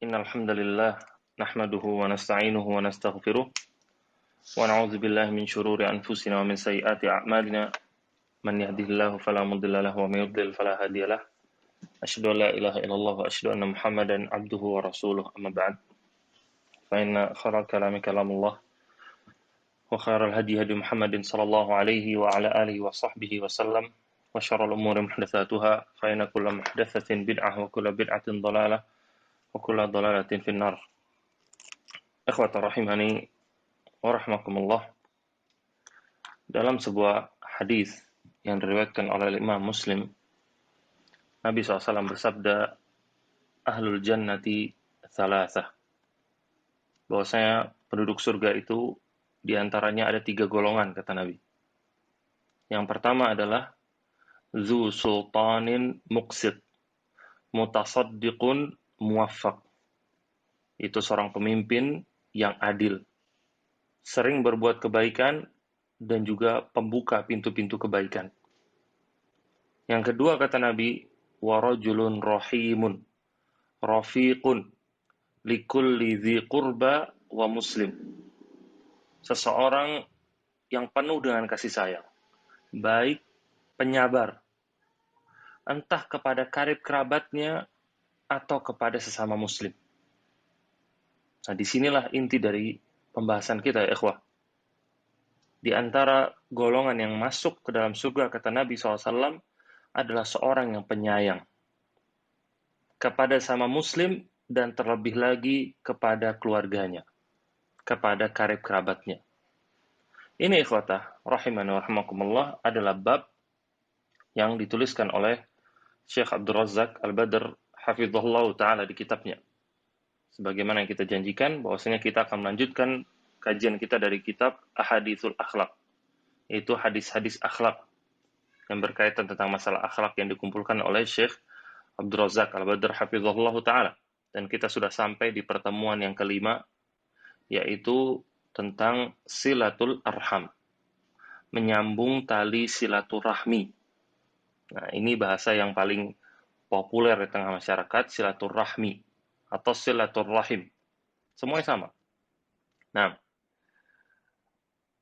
Innal hamdalillah nahmaduhu wa nasta'inuhu wa nastaghfiruh wa na'udzu billahi min shururi anfusina wa min sayyiati a'malina man yahdihillahu fala mudilla lahu wa may yudlil fala hadiyalah asyhadu an la ilaha illallah wa asyhadu anna muhammadan abduhu wa rasuluh amma ba'd fa inna khairal kalami kalamullah wa khairal hadi hadi muhammadin sallallahu alaihi wa ala alihi wa sahbihi wa sallam wa syarrul umuri muhdatsatuha fa inna kulla muhdatsatin bid'ah wa kulla bid'atin dhalalah wa kulla dhalalatin finnar. Ikhwata rahimani wa rahmakumullah. Dalam sebuah hadis yang diriwayatkan oleh Imam Muslim, Nabi SAW bersabda, Ahlul jannati thalathah. Bahwasanya penduduk surga itu diantaranya ada 3 golongan, kata Nabi. Yang pertama adalah Zu sultanin muqsid, mutasaddiqun muwaffaq. Itu seorang pemimpin yang adil, sering berbuat kebaikan, dan juga pembuka pintu-pintu kebaikan. Yang kedua kata Nabi, warajulun rahimun, rafiqun, likulli dzi qurba wa muslim. Seseorang yang penuh dengan kasih sayang, baik, penyabar, entah kepada karib kerabatnya atau kepada sesama muslim. Nah, disinilah inti dari pembahasan kita ya ikhwah. Di antara golongan yang masuk ke dalam surga, kata Nabi SAW, adalah seorang yang penyayang kepada sama muslim dan terlebih lagi kepada keluarganya, kepada karib kerabatnya. Ini ikhwatah, rahimani wa rahimakumullah, adalah bab yang dituliskan oleh Syekh Abdul Razak Al-Badr hafizahullah ta'ala di kitabnya. Sebagaimana yang kita janjikan, bahwasanya kita akan melanjutkan kajian kita dari kitab Ahaditsul Akhlaq, yaitu hadis-hadis akhlak yang berkaitan tentang masalah akhlak yang dikumpulkan oleh Syekh Abdul Razak Al-Badr hafizahullah ta'ala. Dan kita sudah sampai di pertemuan yang kelima, yaitu tentang silatul arham, menyambung tali silaturahmi. Nah, ini bahasa yang paling populer di tengah masyarakat, silaturahmi atau silaturrahim. Semuanya sama. Nah,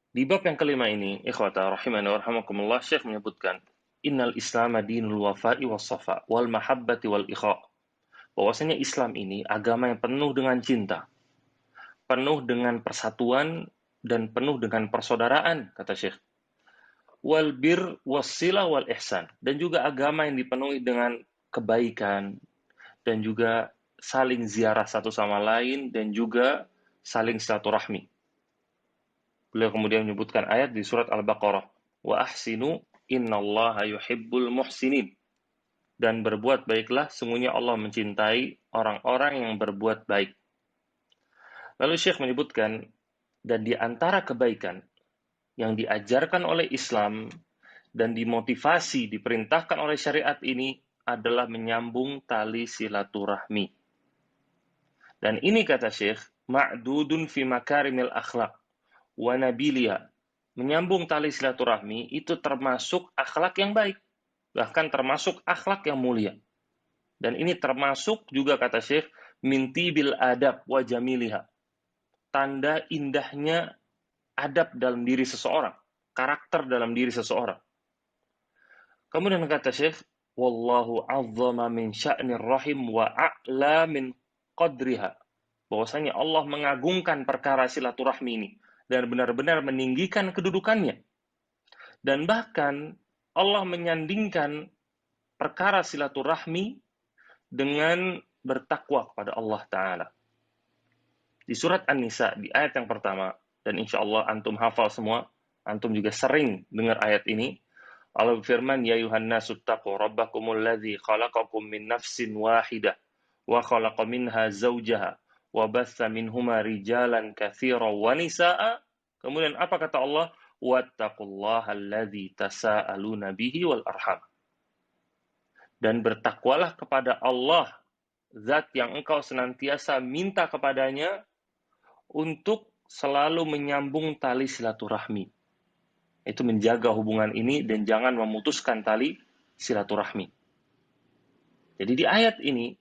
di bab yang kelima ini, ikhwata rahimani wa rahimakumullah, Syekh menyebutkan, Innal Islam dinul wafa'i was safa wal mahabbati wal ikha. Bahwasanya Islam ini agama yang penuh dengan cinta, penuh dengan persatuan, dan penuh dengan persaudaraan, kata Syekh. Wal bir wassila wal ihsan. Dan juga agama yang dipenuhi dengan kebaikan, dan juga saling ziarah satu sama lain, dan juga saling silaturahmi. Beliau kemudian menyebutkan ayat di surat Al-Baqarah, wa ahsinu innallaha yuhibbul muhsinin. Dan berbuat baiklah, sungguhnya Allah mencintai orang-orang yang berbuat baik. Lalu Syekh menyebutkan, dan di antara kebaikan yang diajarkan oleh Islam dan dimotivasi, diperintahkan oleh syariat ini adalah menyambung tali silaturahmi. Dan ini kata Syekh, ma'dudun fi makarimil akhlaq wa nabiliha. Menyambung tali silaturahmi itu termasuk akhlak yang baik, bahkan termasuk akhlak yang mulia. Dan ini termasuk juga kata Syekh, minti bil adab wa jamiliha. Tanda indahnya adab dalam diri seseorang, karakter dalam diri seseorang. Kemudian kata Syekh, wallahu azzama min sya'nir rahim wa a'la min qadriha. Bahwasanya Allah mengagungkan perkara silaturahmi ini dan benar-benar meninggikan kedudukannya. Dan bahkan Allah menyandingkan perkara silaturahmi dengan bertakwa kepada Allah Ta'ala. Di surat An-Nisa, di ayat yang pertama, dan insya Allah antum hafal semua, antum juga sering dengar ayat ini, Allah berfirman, Ya ayuhan nasu taqu rabbakumul ladzi khalaqakum min nafsin wahidah, wa khalaqa minha zawjaha, wa batha minhuma rijalan katsiran wa nisaa. Kemudian apa kata Allah? Wattaqullaha alladzi tasaaluna bihi wal arham. Dan bertakwalah kepada Allah, zat yang engkau senantiasa minta kepadanya untuk selalu menyambung tali silaturahmi. Itu menjaga hubungan ini dan jangan memutuskan tali silaturahmi. Jadi di ayat ini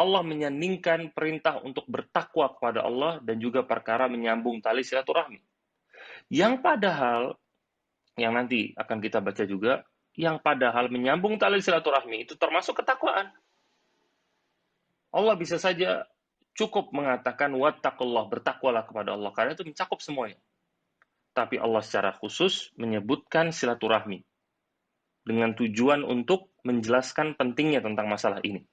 Allah menyaningkan perintah untuk bertakwa kepada Allah dan juga perkara menyambung tali silaturahmi. Yang padahal, yang nanti akan kita baca juga, yang padahal menyambung tali silaturahmi itu termasuk ketakwaan. Allah bisa saja cukup mengatakan wattaqullah, bertakwalah kepada Allah, karena itu mencakup semuanya. Tapi Allah secara khusus menyebutkan silaturahmi dengan tujuan untuk menjelaskan pentingnya tentang masalah ini.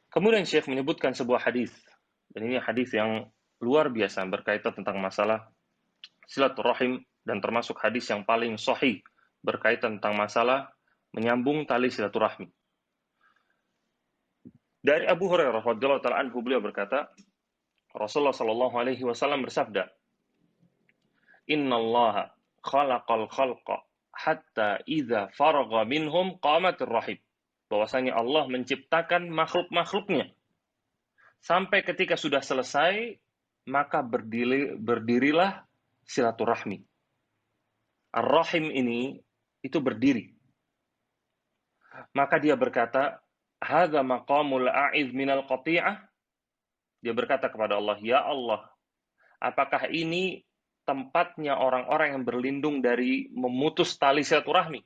Kemudian Syekh menyebutkan sebuah hadis, dan ini hadis yang luar biasa berkaitan tentang masalah silaturahim dan termasuk hadis yang paling sahih berkaitan tentang masalah menyambung tali silaturahmi. Dari Abu Hurairah radhiyallahu taala anhu, beliau berkata, Rasulullah sallallahu alaihi wasallam bersabda, "Innallaha khalaqal khalqa hatta idza faragha minhum qamatir rahim." Bahwasanya Allah menciptakan makhluk-makhluknya sampai ketika sudah selesai, maka berdirilah silaturahmi. Ar-Rahim ini itu berdiri. Maka dia berkata, "Hadza maqamul a'iz minal qati'ah." Dia berkata kepada Allah, "Ya Allah, apakah ini tempatnya orang-orang yang berlindung dari memutus tali silaturahmi?"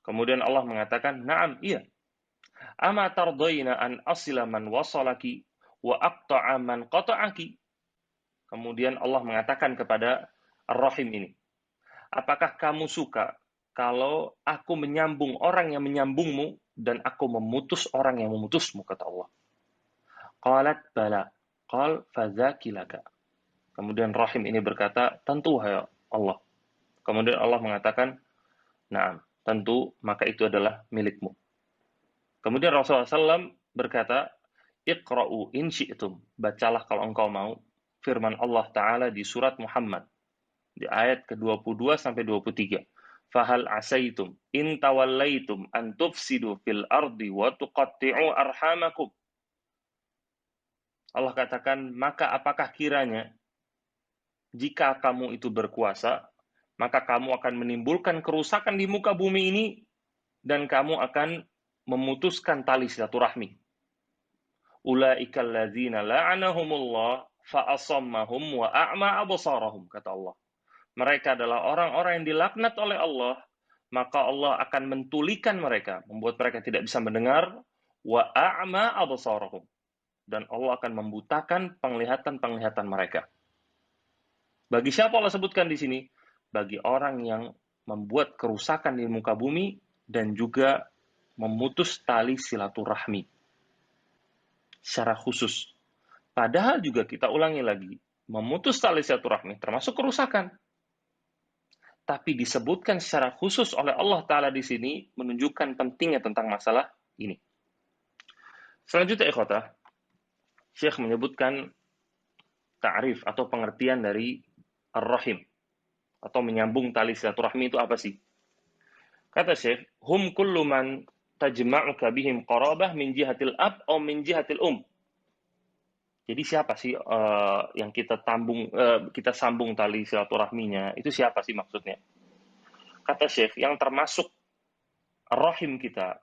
Kemudian Allah mengatakan, "Na'am, iya. Ama tardayna an asila man wasalaki wa aqta'a man qata'aki." Kemudian Allah mengatakan kepada Ar-Rahim ini, "Apakah kamu suka kalau aku menyambung orang yang menyambungmu dan aku memutus orang yang memutusmu?" kata Allah. Qalat bala. Qal fadzaki laka. Kemudian Rahim ini berkata, "Tentu ya Allah." Kemudian Allah mengatakan, "Na'am, tentu, maka itu adalah milikmu." Kemudian Rasulullah SAW berkata, "Iqra'u in syi'tum." Bacalah kalau engkau mau firman Allah Ta'ala di surat Muhammad di ayat ke-22 sampai 23. Fahal asaitum in tawallaitum an tufsidu fil ardi wa tuqatti'u arhamakum. Allah katakan, maka apakah kiranya jika kamu itu berkuasa, maka kamu akan menimbulkan kerusakan di muka bumi ini dan kamu akan memutuskan tali silaturahmi. Ulaikal ladzina la'anahumullah fa'asammahum wa a'ma absarahum, kata Allah. Mereka adalah orang-orang yang dilaknat oleh Allah, maka Allah akan mentulikan mereka, membuat mereka tidak bisa mendengar, wa a'ma absarahum, dan Allah akan membutakan penglihatan-penglihatan mereka. Bagi siapa Allah sebutkan di sini? Bagi orang yang membuat kerusakan di muka bumi dan juga memutus tali silaturahmi secara khusus. Padahal juga kita ulangi lagi, memutus tali silaturahmi termasuk kerusakan. Tapi disebutkan secara khusus oleh Allah Ta'ala di sini menunjukkan pentingnya tentang masalah ini. Selanjutnya, ikhwatah, Syekh menyebutkan ta'rif atau pengertian dari ar-rahim atau menyambung tali silaturahmi itu apa sih? Kata Syekh, hum kullu man tajma'uka bihim qarabah min jihatil ab atau min jihatil Jadi siapa sih yang kita sambung tali silaturahminya? Itu siapa sih maksudnya? Kata Syekh, yang termasuk rahim kita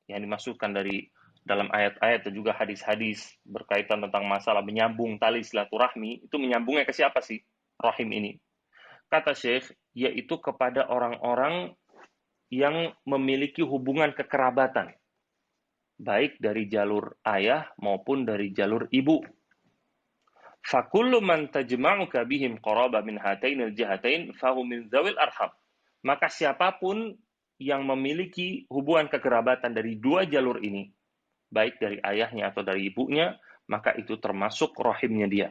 yang dimasukkan dari dalam ayat-ayat dan juga hadis-hadis berkaitan tentang masalah menyambung tali silaturahmi, itu menyambungnya ke siapa sih rahim ini? Kata Syekh, yaitu kepada orang-orang yang memiliki hubungan kekerabatan, baik dari jalur ayah maupun dari jalur ibu. Fakullu man tajma'uka bihim qaraba min hatainil jihatain fahu min zawil arham. Maka siapapun yang memiliki hubungan kekerabatan dari dua jalur ini, baik dari ayahnya atau dari ibunya, maka itu termasuk rahimnya dia.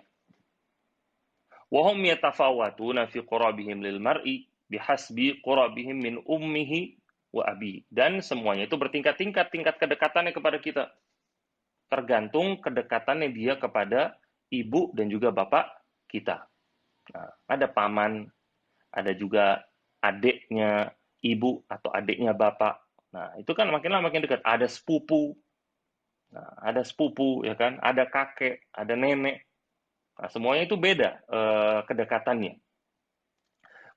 Wa hum yatafawatuna fi qurabihim lil mar'i bihasbi qurabihim min ummihi wa abi. Dan semuanya itu bertingkat-tingkat tingkat kedekatannya kepada kita. Tergantung kedekatannya dia kepada ibu dan juga bapak kita. Nah, ada paman, ada juga adiknya ibu atau adiknya bapak. Nah, itu kan makin lama makin dekat. Ada sepupu. Nah, ada sepupu, ya kan? Ada kakek, ada nenek. Nah, semuanya itu beda kedekatannya.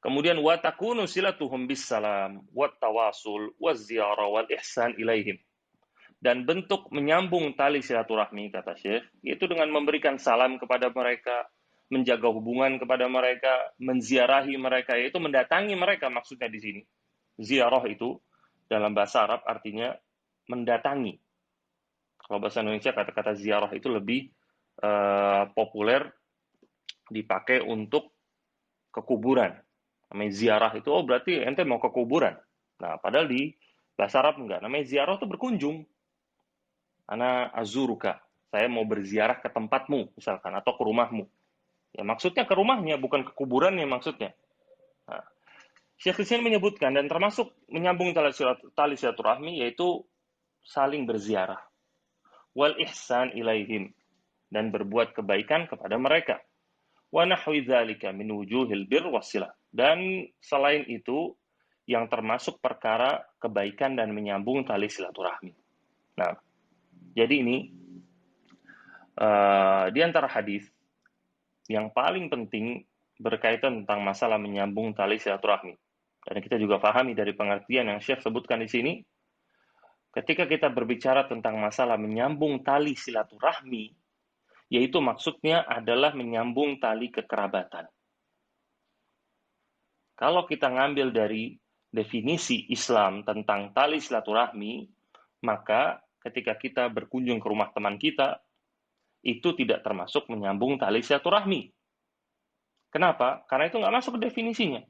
Kemudian wa takunu silatuhum bis salam, wat tawasul, waz ziyarah wal ihsan ilaihim. Dan bentuk menyambung tali silaturahmi, kata Syekh, yaitu dengan memberikan salam kepada mereka, menjaga hubungan kepada mereka, menziarahi mereka, yaitu mendatangi mereka maksudnya di sini. Ziarah itu dalam bahasa Arab artinya mendatangi. Kalau bahasa Indonesia kata-kata ziarah itu lebih populer dipakai untuk ke kuburan. Namanya ziarah itu, oh berarti ente mau ke kuburan. Nah, padahal di bahasa Arab enggak. Namanya ziarah itu berkunjung. Ana azuruka. Saya mau berziarah ke tempatmu, misalkan, atau ke rumahmu. Ya, maksudnya ke rumahnya, bukan ke kuburannya maksudnya. Nah, Syekh di sini menyebutkan, dan termasuk menyambung tali silaturahmi, yaitu saling berziarah. Wal ihsan ilaihim. Dan berbuat kebaikan kepada mereka. Wa nahwi dzalika min wujuhil bir wasilah. Dan selain itu, yang termasuk perkara kebaikan dan menyambung tali silaturahmi. Nah, jadi ini di antara hadis yang paling penting berkaitan tentang masalah menyambung tali silaturahmi. Dan kita juga pahami dari pengertian yang Syekh sebutkan di sini, ketika kita berbicara tentang masalah menyambung tali silaturahmi, yaitu maksudnya adalah menyambung tali kekerabatan. Kalau kita ngambil dari definisi Islam tentang tali silaturahmi, maka ketika kita berkunjung ke rumah teman kita, itu tidak termasuk menyambung tali silaturahmi. Kenapa? Karena itu nggak masuk ke definisinya.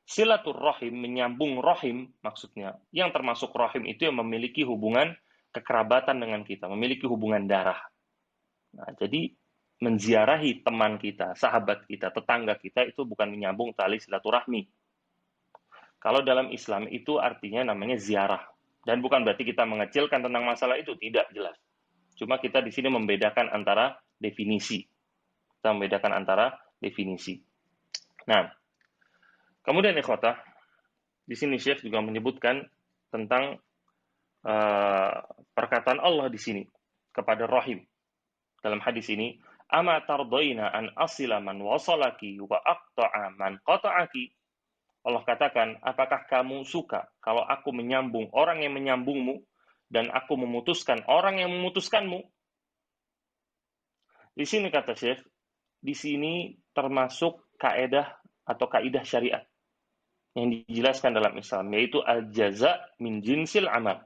Silaturrahim, menyambung rahim, maksudnya. Yang termasuk rahim itu yang memiliki hubungan kekerabatan dengan kita, memiliki hubungan darah. Nah, jadi menziarahi teman kita, sahabat kita, tetangga kita, itu bukan menyambung tali silaturahmi. Kalau dalam Islam itu artinya namanya ziarah. Dan bukan berarti kita mengecilkan tentang masalah itu, tidak jelas. Cuma kita di sini membedakan antara definisi. Kita membedakan antara definisi. Nah, kemudian ikhwatah, di sini Syekh juga menyebutkan tentang perkataan Allah di sini kepada Rahim. Dalam hadis ini, ama tardaina an asila man wasalaki wa aqta'a man qata'aki. Allah katakan, apakah kamu suka kalau aku menyambung orang yang menyambungmu dan aku memutuskan orang yang memutuskanmu? Di sini kata Syekh, di sini termasuk kaidah atau kaidah syariat yang dijelaskan dalam Islam, yaitu al-jaza min jinsil amal.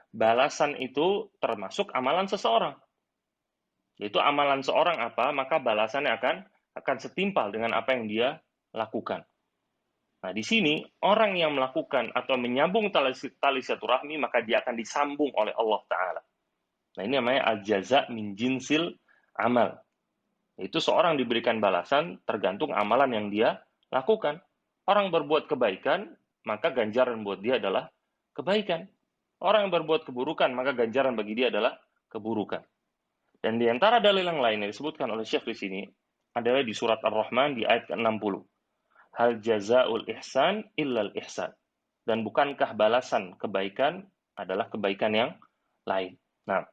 Balasan itu termasuk amalan seseorang. Yaitu amalan seorang apa, maka balasannya akan setimpal dengan apa yang dia lakukan. Nah, di sini orang yang melakukan atau menyambung tali silaturahmi, maka dia akan disambung oleh Allah Ta'ala. Nah, ini namanya al-jaza min jinsil amal. Itu seorang diberikan balasan tergantung amalan yang dia lakukan. Orang berbuat kebaikan, maka ganjaran buat dia adalah kebaikan. Orang yang berbuat keburukan, maka ganjaran bagi dia adalah keburukan. Dan di antara dalil yang lain yang disebutkan oleh Syekh di sini adalah di surat Ar-Rahman di ayat ke-60. Hal jazaul ihsan illal ihsan. Dan bukankah balasan kebaikan adalah kebaikan yang lain. Nah,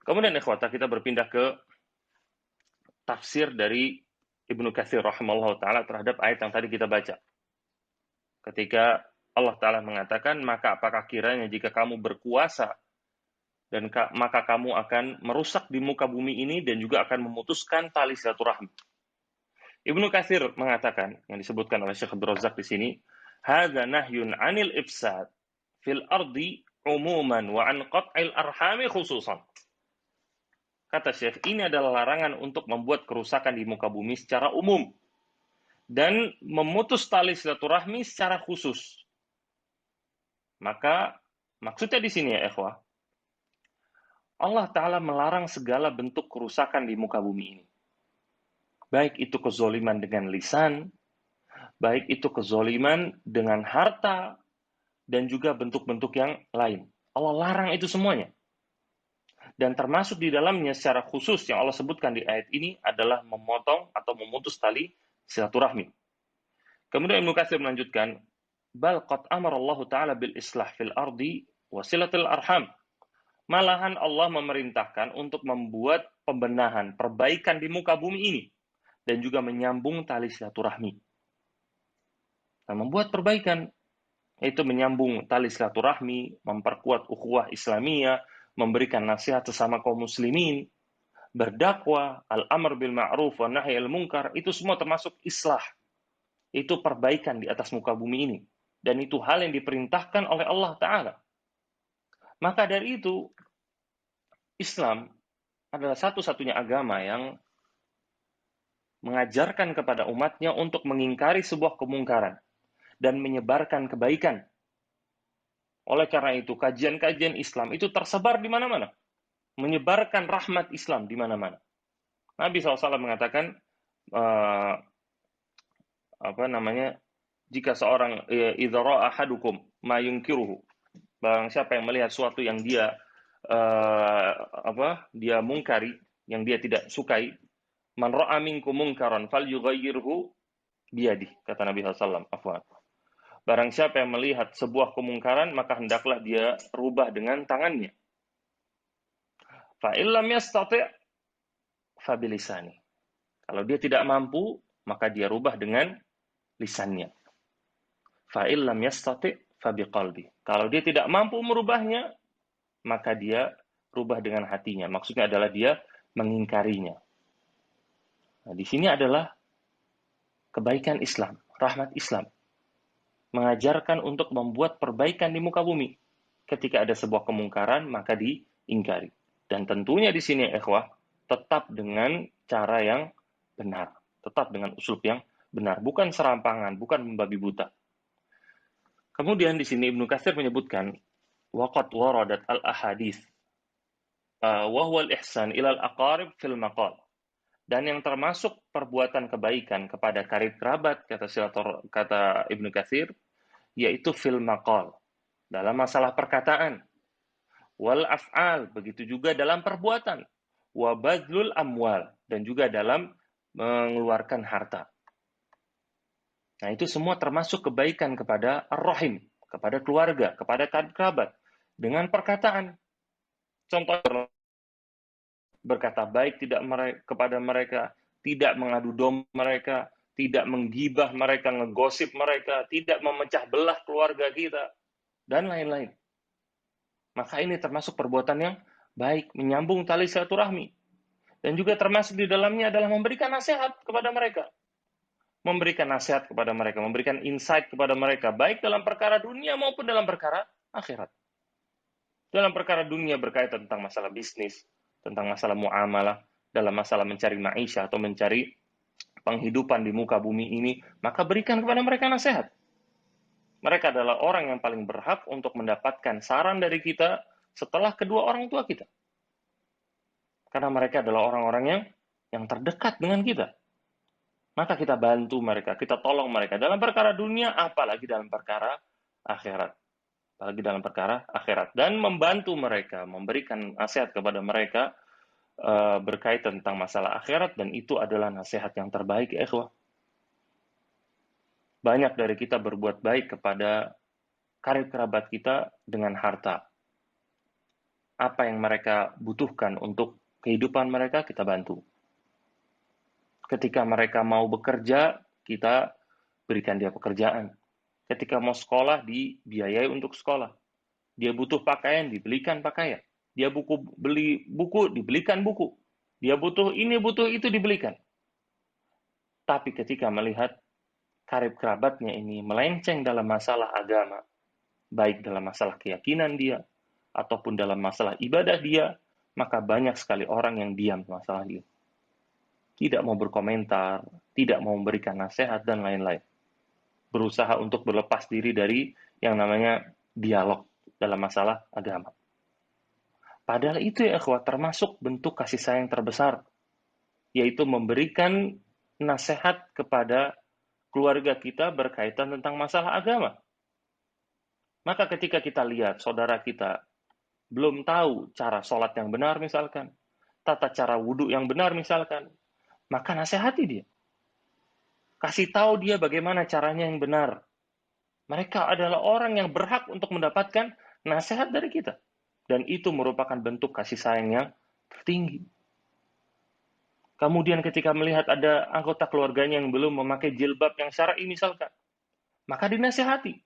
kemudian ikhwata, kita berpindah ke tafsir dari Ibnu Katsir rahimahullah ta'ala terhadap ayat yang tadi kita baca. Ketika Allah Ta'ala mengatakan, maka apakah kiranya jika kamu berkuasa dan maka kamu akan merusak di muka bumi ini dan juga akan memutuskan tali silaturahmi. Ibnu Katsir mengatakan, yang disebutkan oleh Syekh Abdul Razak di sini, hadza nahyun 'anil ifsad fil ardi umuman wa an qat'il arhami khususan. Kata Syekh, ini adalah larangan untuk membuat kerusakan di muka bumi secara umum dan memutus tali silaturahmi secara khusus. Maka maksudnya di sini ya ikhwah, Allah Ta'ala melarang segala bentuk kerusakan di muka bumi ini. Baik itu kezoliman dengan lisan, baik itu kezoliman dengan harta, dan juga bentuk-bentuk yang lain. Allah larang itu semuanya. Dan termasuk di dalamnya secara khusus yang Allah sebutkan di ayat ini adalah memotong atau memutus tali silaturahmi. Kemudian Ibnu Katsir melanjutkan, bal qad amara Allah Ta'ala bil islah fil ardi wa silatil arham. Malahan Allah memerintahkan untuk membuat pembenahan, perbaikan di muka bumi ini dan juga menyambung tali silaturahmi. Nah, membuat perbaikan Itu menyambung tali silaturahmi, memperkuat ukhuwah Islamiyah, memberikan nasihat sesama kaum muslimin, berdakwah, al-amr bil ma'ruf wa nahi al munkar, itu semua termasuk islah. Itu perbaikan di atas muka bumi ini. Dan itu hal yang diperintahkan oleh Allah Ta'ala. Maka dari itu, Islam adalah satu-satunya agama yang mengajarkan kepada umatnya untuk mengingkari sebuah kemungkaran dan menyebarkan kebaikan. Oleh karena itu, kajian-kajian Islam itu tersebar di mana-mana. Menyebarkan rahmat Islam di mana-mana. Nabi SAW mengatakan, uh, jika seorang idza ra'a ahadukum ma yunkiruhu, barang siapa yang melihat suatu yang dia dia mungkari, yang dia tidak sukai, man ra'a minkum munkaran falyughayyirhu biyadih, kata Nabi SAW. Barang siapa yang melihat sebuah kemungkaran, maka hendaklah dia rubah dengan tangannya. Fa illam yastati' fa bilisani. Kalau dia tidak mampu, maka dia rubah dengan lisannya. Fa illam yastati' fa biqalbi. Kalau dia tidak mampu merubahnya, maka dia rubah dengan hatinya. Maksudnya adalah dia mengingkarinya. Nah, di sini adalah kebaikan Islam, rahmat Islam. Mengajarkan untuk membuat perbaikan di muka bumi. Ketika ada sebuah kemungkaran, maka diingkari. Dan tentunya di sini, ikhwah, tetap dengan cara yang benar. Tetap dengan uslub yang benar. Bukan serampangan, bukan membabi buta. Kemudian di sini Ibnu Katsir menyebutkan, waqad waradat al-ahadits wa huwa al-ihsan ila al-aqarib fil maqal. Dan yang termasuk perbuatan kebaikan kepada karib kerabat, kata Ibnu Katsir, yaitu fil maqal, dalam masalah perkataan, wal af'al, begitu juga dalam perbuatan, wa badlul amwal, dan juga dalam mengeluarkan harta. Nah, itu semua termasuk kebaikan kepada ar-rahim, kepada keluarga, kepada kerabat, dengan perkataan. Contoh, berkata baik kepada mereka, tidak mengadu domba mereka, tidak menggibah mereka, ngegosip mereka, tidak memecah belah keluarga kita, dan lain-lain. Maka ini termasuk perbuatan yang baik, menyambung tali silaturahmi. Dan juga termasuk di dalamnya adalah memberikan nasihat kepada mereka. Memberikan nasihat kepada mereka, memberikan insight kepada mereka, baik dalam perkara dunia maupun dalam perkara akhirat. Dalam perkara dunia berkaitan tentang masalah bisnis, tentang masalah muamalah, dalam masalah mencari maisha atau mencari penghidupan di muka bumi ini, maka berikan kepada mereka nasihat. Mereka adalah orang yang paling berhak untuk mendapatkan saran dari kita setelah kedua orang tua kita. Karena mereka adalah orang-orang yang terdekat dengan kita. Maka kita bantu mereka, kita tolong mereka dalam perkara dunia, apalagi dalam perkara akhirat. Apalagi dalam perkara akhirat. Dan membantu mereka, memberikan nasihat kepada mereka berkaitan tentang masalah akhirat, dan itu adalah nasihat yang terbaik, ikhwah. Banyak dari kita berbuat baik kepada karib kerabat kita dengan harta. Apa yang mereka butuhkan untuk kehidupan mereka, kita bantu. Ketika mereka mau bekerja, kita berikan dia pekerjaan. Ketika mau sekolah, dibiayai untuk sekolah. Dia butuh pakaian, dibelikan pakaian. Dia beli buku, dibelikan buku. Dia butuh ini, butuh itu, dibelikan. Tapi ketika melihat karib kerabatnya ini melenceng dalam masalah agama, baik dalam masalah keyakinan dia, ataupun dalam masalah ibadah dia, maka banyak sekali orang yang diam masalah dia. Tidak mau berkomentar, tidak mau memberikan nasihat, dan lain-lain. Berusaha untuk berlepas diri dari yang namanya dialog dalam masalah agama. Padahal itu ya ikhwah, termasuk bentuk kasih sayang terbesar, yaitu memberikan nasihat kepada keluarga kita berkaitan tentang masalah agama. Maka ketika kita lihat saudara kita belum tahu cara sholat yang benar misalkan, tata cara wudhu yang benar misalkan, maka nasihati dia. Kasih tahu dia bagaimana caranya yang benar. Mereka adalah orang yang berhak untuk mendapatkan nasihat dari kita. Dan itu merupakan bentuk kasih sayang yang tertinggi. Kemudian ketika melihat ada anggota keluarganya yang belum memakai jilbab yang syar'i misalkan, maka dinasihati.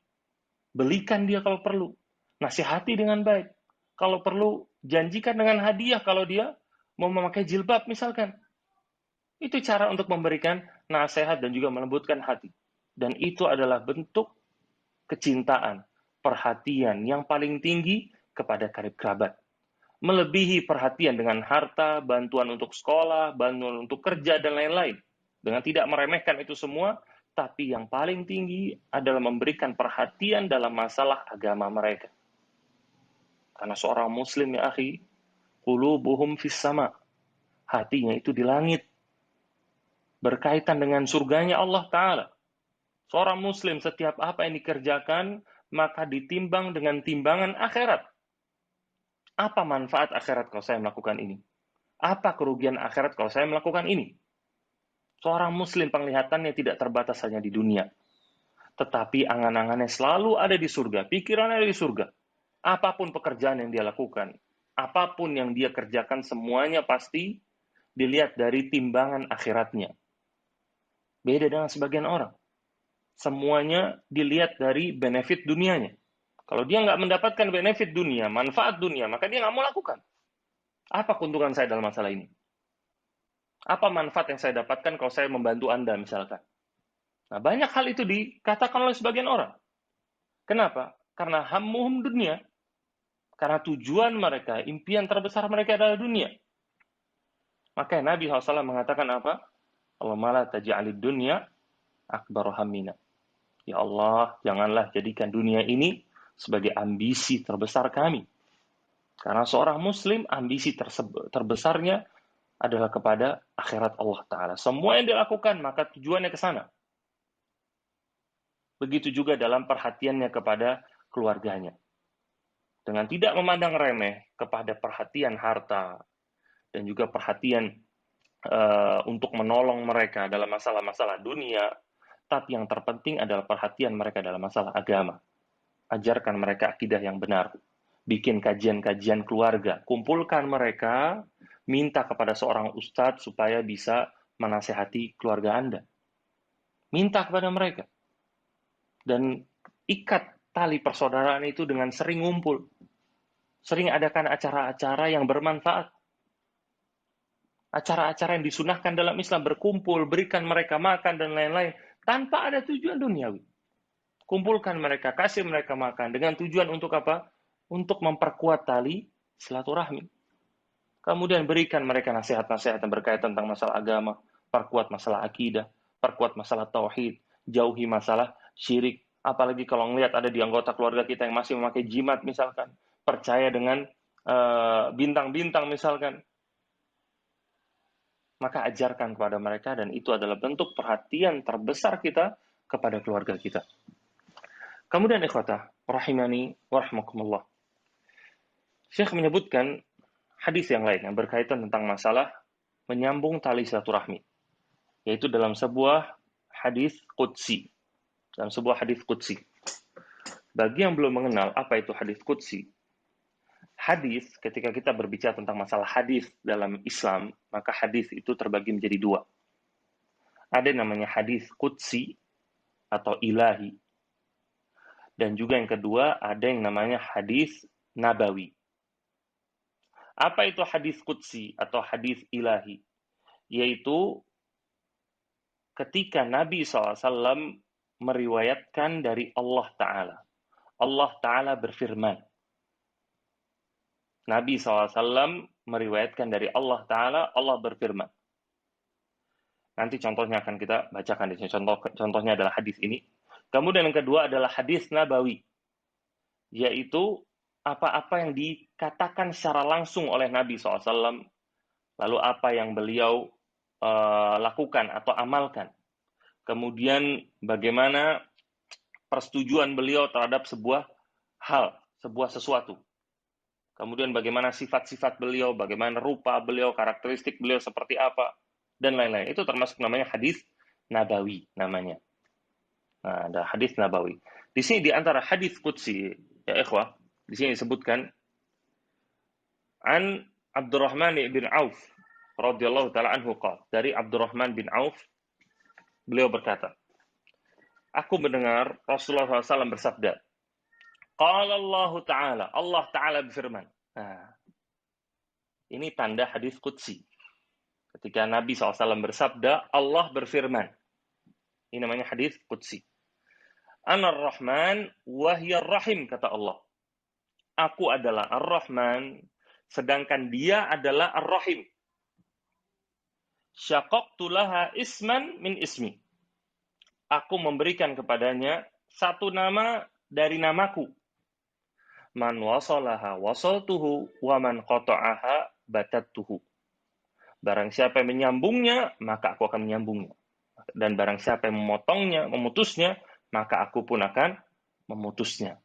belikan dia kalau perlu, nasihati dengan baik. Kalau perlu, janjikan dengan hadiah kalau dia mau memakai jilbab misalkan. Itu cara untuk memberikan nasihat dan juga melembutkan hati. Dan itu adalah bentuk kecintaan, perhatian yang paling tinggi kepada karib kerabat. Melebihi perhatian dengan harta, bantuan untuk sekolah, bantuan untuk kerja, dan lain-lain. Dengan tidak meremehkan itu semua, tapi yang paling tinggi adalah memberikan perhatian dalam masalah agama mereka. Karena seorang muslim ya akhi, qulubuhum fis sama. Hatinya itu di langit. Berkaitan dengan surganya Allah Ta'ala. Seorang muslim setiap apa yang dikerjakan, maka ditimbang dengan timbangan akhirat. Apa manfaat akhirat kalau saya melakukan ini? Apa kerugian akhirat kalau saya melakukan ini? Seorang muslim penglihatannya tidak terbatas hanya di dunia. Tetapi angan-angannya selalu ada di surga. Pikirannya ada di surga. Apapun pekerjaan yang dia lakukan, apapun yang dia kerjakan, semuanya pasti dilihat dari timbangan akhiratnya. Beda dengan sebagian orang. Semuanya dilihat dari benefit dunianya. Kalau dia nggak mendapatkan benefit dunia, manfaat dunia, maka dia nggak mau lakukan. Apa keuntungan saya dalam masalah ini? Apa manfaat yang saya dapatkan kalau saya membantu Anda misalkan? Nah, banyak hal itu dikatakan oleh sebagian orang. Kenapa? Karena hammuhum dunia. Karena tujuan mereka, impian terbesar mereka adalah dunia. Maka Nabi SAW mengatakan apa? Allahumma la taj'alid dunya akbar hammina. Ya Allah, janganlah jadikan dunia ini sebagai ambisi terbesar kami. Karena seorang muslim, ambisi terbesarnya adalah kepada akhirat Allah Ta'ala. Semua yang dilakukan, maka tujuannya ke sana. Begitu juga dalam perhatiannya kepada keluarganya. Dengan tidak memandang remeh kepada perhatian harta dan juga perhatian untuk menolong mereka dalam masalah-masalah dunia, tapi yang terpenting adalah perhatian mereka dalam masalah agama. Ajarkan mereka akidah yang benar. Bikin kajian-kajian keluarga. Kumpulkan mereka, minta kepada seorang ustadz supaya bisa menasehati keluarga Anda. Minta kepada mereka. Dan ikat tali persaudaraan itu dengan sering ngumpul. Sering adakan acara-acara yang bermanfaat. Acara-acara yang disunahkan dalam Islam, berkumpul, berikan mereka makan dan lain-lain, tanpa ada tujuan duniawi. Kumpulkan mereka, kasih mereka makan, dengan tujuan untuk apa? Untuk memperkuat tali silaturahmi. Kemudian berikan mereka nasihat-nasihat yang berkaitan tentang masalah agama, perkuat masalah akidah, perkuat masalah tauhid, jauhi masalah syirik. Apalagi kalau melihat ada di anggota keluarga kita yang masih memakai jimat misalkan, percaya dengan bintang-bintang misalkan, maka ajarkan kepada mereka, dan itu adalah bentuk perhatian terbesar kita kepada keluarga kita. Kemudian ikhwatah, rahimani wa rahmakumullah. Syekh menyebutkan hadis yang lain yang berkaitan tentang masalah menyambung tali silaturahmi, yaitu dalam sebuah hadis qudsi. Dalam sebuah hadis qudsi. Bagi yang belum mengenal apa itu hadis qudsi, hadis, ketika kita berbicara tentang masalah hadis dalam Islam, maka hadis itu terbagi menjadi dua. Ada yang namanya hadis qudsi atau ilahi. Dan juga yang kedua, ada yang namanya hadis nabawi. Apa itu hadis qudsi atau hadis ilahi? Yaitu ketika Nabi SAW meriwayatkan dari Allah Ta'ala. Allah Ta'ala berfirman. Nabi SAW meriwayatkan dari Allah Ta'ala, Allah berfirman. Nanti contohnya akan kita bacakan. Contohnya adalah hadis ini. Kemudian yang kedua adalah hadis nabawi, yaitu apa-apa yang dikatakan secara langsung oleh Nabi SAW, lalu apa yang beliau lakukan atau amalkan. Kemudian bagaimana persetujuan beliau terhadap sebuah hal, sebuah sesuatu. Kemudian bagaimana sifat-sifat beliau, bagaimana rupa beliau, karakteristik beliau seperti apa, dan lain-lain. Itu termasuk namanya hadis nabawi namanya. Nah, ada hadis nabawi. Di sini di antara hadis qudsi, ya ikhwah, di sini disebutkan an Abdurrahman bin Auf radhiyallahu taala anhu qala, dari Abdurrahman bin Auf, beliau berkata, aku mendengar Rasulullah SAW bersabda, Qala Allah Ta'ala, Allah Ta'ala berfirman. Nah, ini tanda hadis qudsi. Ketika Nabi SAW bersabda, Allah berfirman. Ini namanya hadis qudsi. Anar Rahman wahyar Rahim, kata Allah. Aku adalah Ar-Rahman, sedangkan dia adalah Ar-Rahim. Syaqaqtu laha isman min ismi. Aku memberikan kepadanya satu nama dari namaku. Man wasalaha wasaltuhu, wa man qata'aha batattuhu. Barang siapa yang menyambungnya, maka aku akan menyambungnya. Dan barang siapa yang memotongnya, memutusnya, maka aku pun akan memutusnya.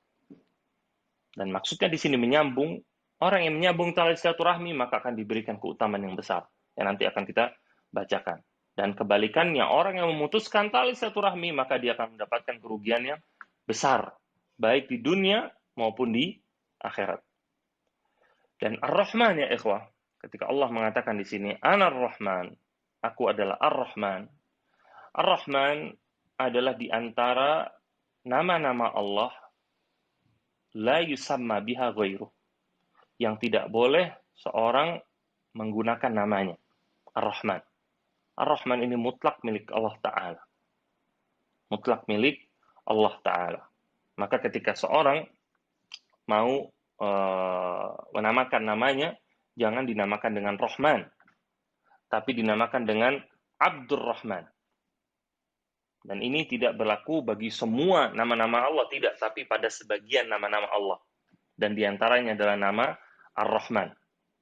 Dan maksudnya di sini menyambung, orang yang menyambung tali silaturahmi maka akan diberikan keutamaan yang besar. Yang nanti akan kita bacakan. Dan kebalikannya, orang yang memutuskan tali silaturahmi maka dia akan mendapatkan kerugian yang besar. Baik di dunia maupun di akhirat. Dan Ar-Rahman ya ikhwah, ketika Allah mengatakan di sini, Anar Rahman, aku adalah Ar-Rahman. Ar-Rahman adalah di antara nama-nama Allah la yusamma biha ghairuh, yang tidak boleh seorang menggunakan namanya. Ar-Rahman. Ar-Rahman ini mutlak milik Allah Ta'ala. Mutlak milik Allah Ta'ala. Maka ketika seorang mau menamakan namanya, jangan dinamakan dengan Rahman, tapi dinamakan dengan Abdurrahman. Dan ini tidak berlaku bagi semua nama-nama Allah, tidak, tapi pada sebagian nama-nama Allah. Dan diantaranya adalah nama Ar-Rahman.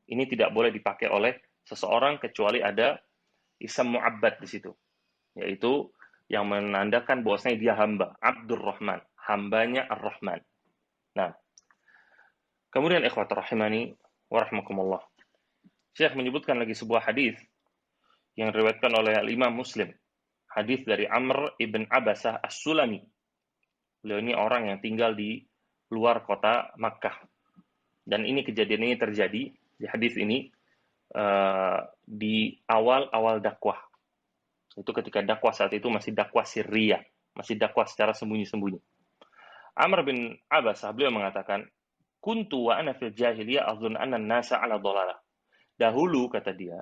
Ini tidak boleh dipakai oleh seseorang kecuali ada ism mu'abbad di situ, yaitu yang menandakan bahwasanya dia hamba, Abdurrahman, hambanya Ar-Rahman. Nah, kemudian ikhwatul rahimani wa rahmakumullah. Syekh menyebutkan lagi sebuah hadis yang diriwayatkan oleh Imam Muslim. Hadis dari Amr ibn Abasah As-Sulami. Beliau ini orang yang tinggal di luar kota Makkah. Dan ini kejadian ini terjadi di hadis ini di awal-awal dakwah. Itu ketika dakwah saat itu masih dakwah sirriyah, masih dakwah secara sembunyi-sembunyi. Amr bin Abasah beliau mengatakan, "Kuntu wa ana fil jahiliyah azun anna an-nasa 'ala dhalalah." Dahulu kata dia,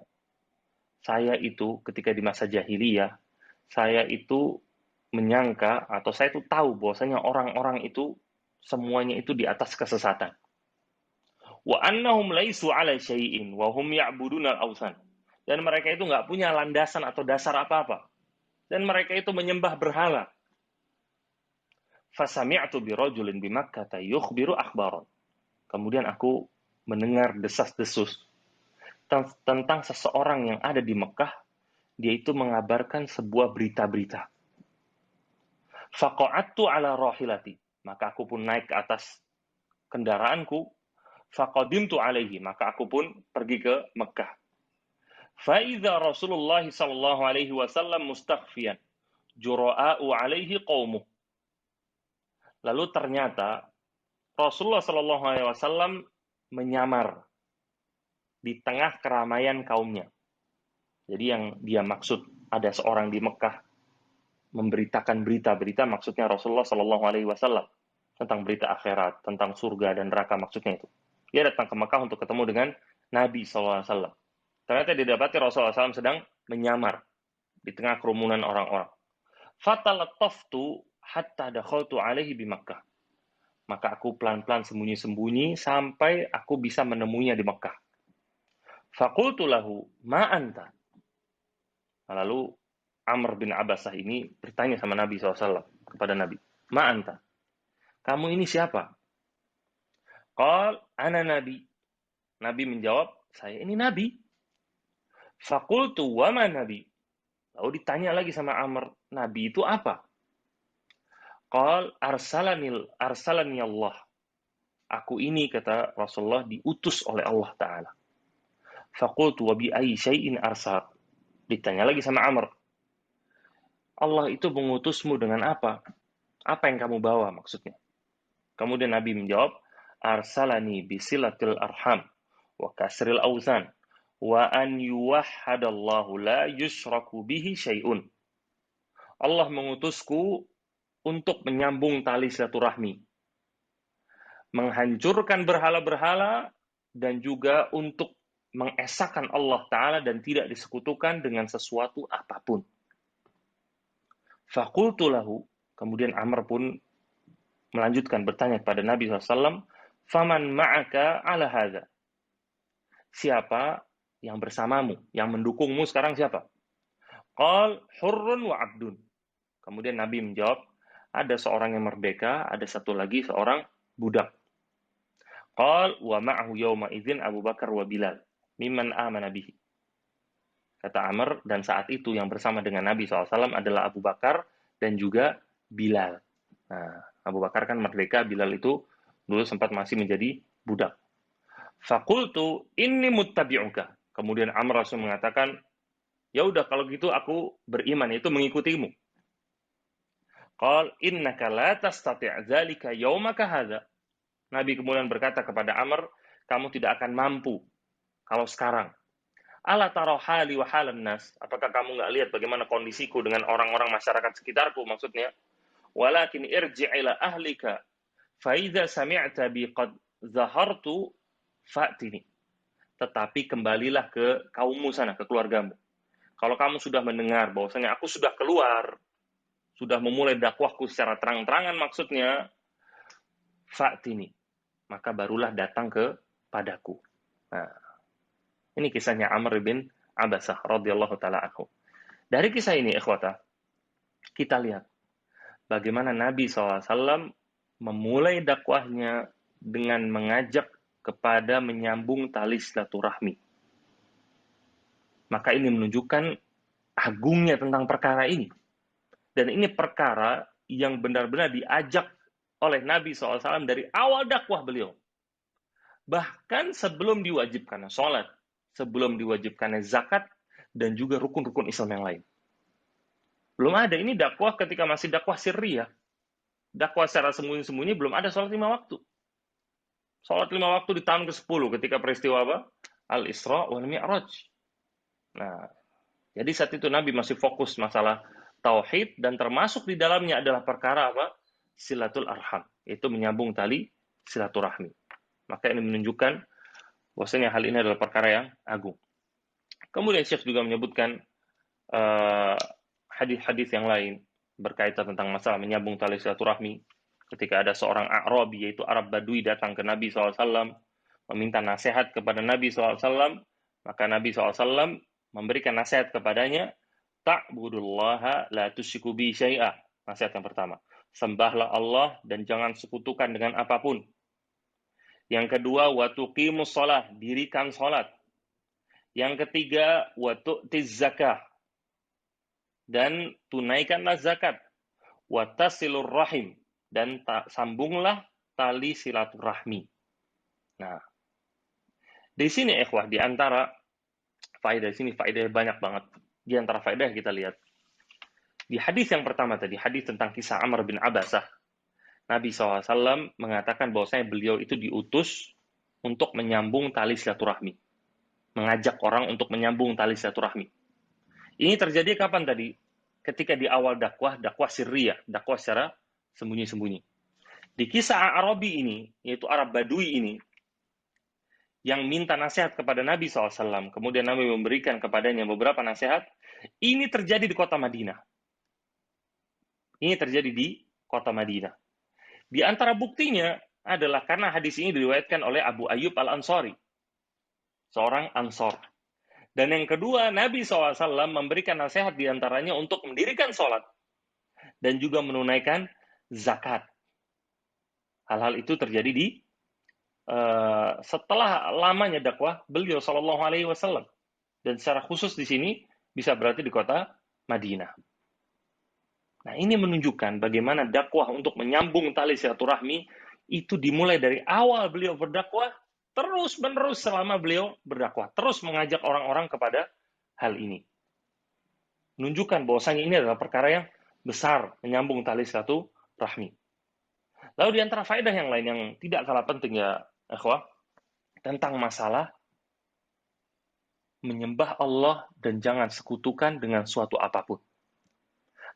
saya itu ketika di masa jahiliyah, saya itu menyangka atau saya itu tahu bahwasanya orang-orang itu semuanya itu di atas kesesatan. Wa annahum laisu 'ala syai'in wa hum ya'buduna al-awthan. Dan mereka itu nggak punya landasan atau dasar apa-apa. Dan mereka itu menyembah berhala. Fasami'tu bi rajulin bi Makkah yukhbiru akhbaran. Kemudian aku mendengar desas-desus tentang seseorang yang ada di Mekah, dia itu mengabarkan sebuah berita-berita. Faqa'attu ala rahilati, maka aku pun naik ke atas kendaraanku. Faqadimtu alaihi, maka aku pun pergi ke Mekah. Fa'idha Rasulullah sallallahu alaihi wasallam mustakhfiyan, jura'a'u alaihi qawmuh. Lalu ternyata Rasulullah sallallahu alaihi wasallam menyamar di tengah keramaian kaumnya. Jadi yang dia maksud ada seorang di Mekah memberitakan berita-berita, maksudnya Rasulullah Shallallahu Alaihi Wasallam tentang berita akhirat, tentang surga dan neraka, maksudnya itu. Dia datang ke Mekah untuk ketemu dengan Nabi Shallallahu Alaihi Wasallam. Ternyata didapati Rasulullah SAW sedang menyamar di tengah kerumunan orang-orang. Fatalattaftu hatta dakhaltu alaihi bi Makkah. Maka aku pelan-pelan sembunyi-sembunyi sampai aku bisa menemuinya di Mekah. Faqultu lahu ma anta. Lalu Amr bin Abasah ini bertanya sama Nabi SAW, kepada Nabi, ma anta, kamu ini siapa? Qal ana nabi. Nabi menjawab, saya ini nabi. Faqultu wa ma nabi. Lalu ditanya lagi sama Amr, nabi itu apa? Qal arsalani Allah. Aku ini, kata Rasulullah, diutus oleh Allah Ta'ala. Faqultu wa bi ayyi syai'in arsal. Ditanya lagi sama Amr, Allah itu mengutusmu dengan apa? Apa yang kamu bawa maksudnya? Kemudian Nabi menjawab, arsalani bisilatil arham wa kasril auzan wa an yuwahhadallahu la yusyraku bihi syai'un. Allah mengutusku untuk menyambung tali silaturahmi menghancurkan berhala-berhala, dan juga untuk mengesahkan Allah Ta'ala dan tidak disekutukan dengan sesuatu apapun. Faqultu lahu, kemudian Amr pun melanjutkan bertanya kepada Nabi SAW, faman ma'aka ala hadha? Siapa yang bersamamu, yang mendukungmu sekarang siapa? Qal hurrun wa abdun. Kemudian Nabi menjawab, ada seorang yang merdeka, ada satu lagi seorang budak. Qal wa ma'ahu yawma idzin Abu Bakar wa Bilal mimman amana bihi. Kata Amr, dan saat itu yang bersama dengan Nabi SAW adalah Abu Bakar dan juga Bilal. Nah, Abu Bakar kan merdeka, Bilal itu dulu sempat masih menjadi budak. Fakultu inni muttabi'uka. Kemudian Amr langsung mengatakan, ya udah kalau gitu aku beriman, itu mengikutimu. Qal innaka la tastati' dzalika yaumaka hadza. Nabi kemudian berkata kepada Amr, kamu tidak akan mampu kalau sekarang. Ala tara hali wa halan nas. Apakah kamu nggak lihat bagaimana kondisiku dengan orang-orang masyarakat sekitarku, maksudnya? Walakin irji' ila ahlika fa idza sami'ta bi qad zahartu fa'tini. Tetapi kembalilah ke kaummu sana, ke keluargamu. Kalau kamu sudah mendengar bahwasanya aku sudah keluar, sudah memulai dakwahku secara terang-terangan, maksudnya fa'tini, maka barulah datang kepadaku. Nah, ini kisahnya Amr bin Abasah radhiyallahu taala anhu. Dari kisah ini, ikhwata, kita lihat bagaimana Nabi SAW memulai dakwahnya dengan mengajak kepada menyambung tali silaturahmi. Maka ini menunjukkan agungnya tentang perkara ini. Dan ini perkara yang benar-benar diajak oleh Nabi SAW dari awal dakwah beliau. Bahkan sebelum diwajibkan sholat, sebelum diwajibkan zakat, dan juga rukun-rukun Islam yang lain. Belum ada, ini dakwah ketika masih dakwah sirriyah. Dakwah secara sembunyi-sembunyi, belum ada sholat 5 waktu. Sholat 5 waktu di tahun ke-10 ketika peristiwa apa? Al-Isra wal Mi'raj. Nah, jadi saat itu Nabi masih fokus masalah tauhid, dan termasuk di dalamnya adalah perkara apa? Silatul arham, yaitu menyambung tali silaturahmi. Maka ini menunjukkan bahwasanya hal ini adalah perkara yang agung. Kemudian Syekh juga menyebutkan hadis-hadis yang lain berkaitan tentang masalah menyambung tali silaturahmi. Ketika ada seorang A'rabi, yaitu Arab Badui, datang ke Nabi SAW, meminta nasihat kepada Nabi SAW, maka Nabi SAW memberikan nasihat kepadanya, ta'budullaha la tusyriku bi syai'a. Nasihat yang pertama, sembahlah Allah dan jangan sekutukan dengan apapun. Yang kedua, wa tuqimus shalah, dirikan salat. Yang ketiga, wa tu'tiz zakah, dan tunaikanlah zakat. Wa tasilur rahim, dan sambunglah tali silaturahmi. Nah, di sini ikhwah, di antara faedah sini, faedah banyak banget. Di antara faedah kita lihat di hadis yang pertama tadi, hadis tentang kisah Amr bin Abasah, Nabi SAW mengatakan bahwasanya beliau itu diutus untuk menyambung tali silaturahmi, mengajak orang untuk menyambung tali silaturahmi. Ini terjadi kapan tadi? Ketika di awal dakwah sirriyah, dakwah secara sembunyi-sembunyi. Di kisah Arabi ini, yaitu Arab Badui ini, yang minta nasihat kepada Nabi SAW, kemudian Nabi memberikan kepadanya beberapa nasihat, ini terjadi di kota Madinah. Ini terjadi di kota Madinah. Di antara buktinya adalah karena hadis ini diriwayatkan oleh Abu Ayyub Al-Ansari, seorang Ansor. Dan yang kedua, Nabi SAW memberikan nasihat diantaranya untuk mendirikan sholat dan juga menunaikan zakat. Hal-hal itu terjadi di setelah lamanya dakwah beliau SAW, dan secara khusus di sini bisa berarti di kota Madinah. Nah, ini menunjukkan bagaimana dakwah untuk menyambung tali silaturahmi itu dimulai dari awal beliau berdakwah, terus-menerus selama beliau berdakwah, terus mengajak orang-orang kepada hal ini. Menunjukkan bahwasanya ini adalah perkara yang besar, menyambung tali silaturahmi. Lalu di antara faedah yang lain yang tidak kalah penting ya, ikhwah, tentang masalah menyembah Allah dan jangan sekutukan dengan suatu apapun.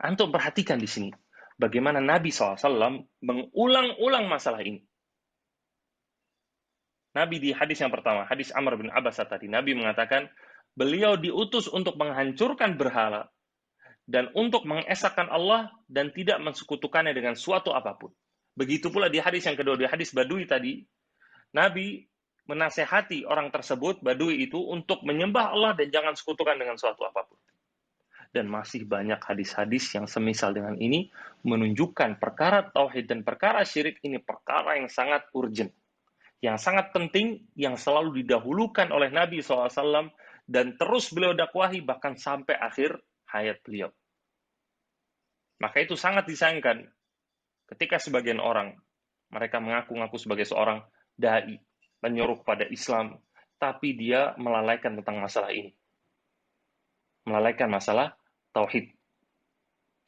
Antum perhatikan di sini bagaimana Nabi SAW mengulang-ulang masalah ini. Nabi di hadis yang pertama, hadis Amr bin Abbas tadi, Nabi mengatakan, beliau diutus untuk menghancurkan berhala dan untuk mengesahkan Allah dan tidak mensekutukannya dengan suatu apapun. Begitu pula di hadis yang kedua, di hadis Badui tadi, Nabi menasehati orang tersebut, Badui itu, untuk menyembah Allah dan jangan sekutukan dengan suatu apapun. Dan masih banyak hadis-hadis yang semisal dengan ini menunjukkan perkara tauhid dan perkara syirik ini perkara yang sangat urgent, yang sangat penting, yang selalu didahulukan oleh Nabi SAW dan terus beliau dakwahi bahkan sampai akhir hayat beliau. Maka itu sangat disayangkan ketika sebagian orang, mereka mengaku-ngaku sebagai seorang da'i, menyuruh kepada Islam, tapi dia melalaikan tentang masalah ini. Melalaikan masalah tauhid.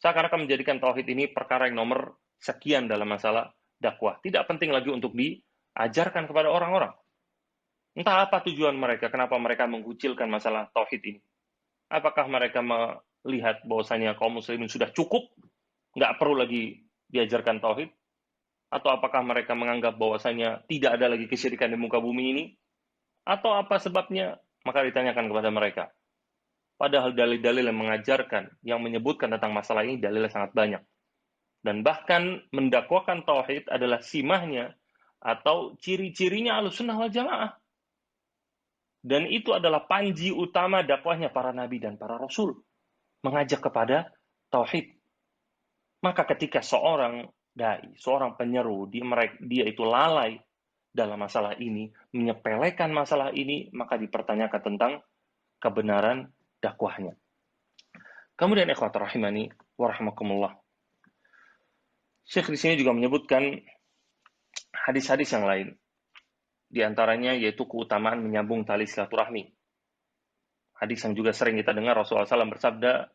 Seakan-akan menjadikan tauhid ini perkara yang nomor sekian dalam masalah dakwah. Tidak penting lagi untuk diajarkan kepada orang-orang. Entah apa tujuan mereka, kenapa mereka mengucilkan masalah tauhid ini. Apakah mereka melihat bahwasanya kaum muslimin sudah cukup, nggak perlu lagi diajarkan tauhid? Atau apakah mereka menganggap bahwasanya tidak ada lagi kesyirikan di muka bumi ini? Atau apa sebabnya? Maka ditanyakan kepada mereka. Padahal dalil-dalil yang mengajarkan, yang menyebutkan tentang masalah ini, dalilnya sangat banyak. Dan bahkan mendakwakan tauhid adalah simahnya atau ciri-cirinya Ahlussunnah wal Jamaah. Dan itu adalah panji utama dakwahnya para nabi dan para rasul, mengajak kepada tauhid. Maka ketika seorang dai, seorang penyeru, dia itu lalai dalam masalah ini, menyepelekan masalah ini, maka dipertanyakan tentang kebenaran dakwahnya. Kemudian ikhwatul rahimani wa rahimakumullah. Syekh di sini juga menyebutkan hadis-hadis yang lain. Di antaranya yaitu keutamaan menyambung tali silaturahmi. Hadis yang juga sering kita dengar, Rasulullah SAW bersabda,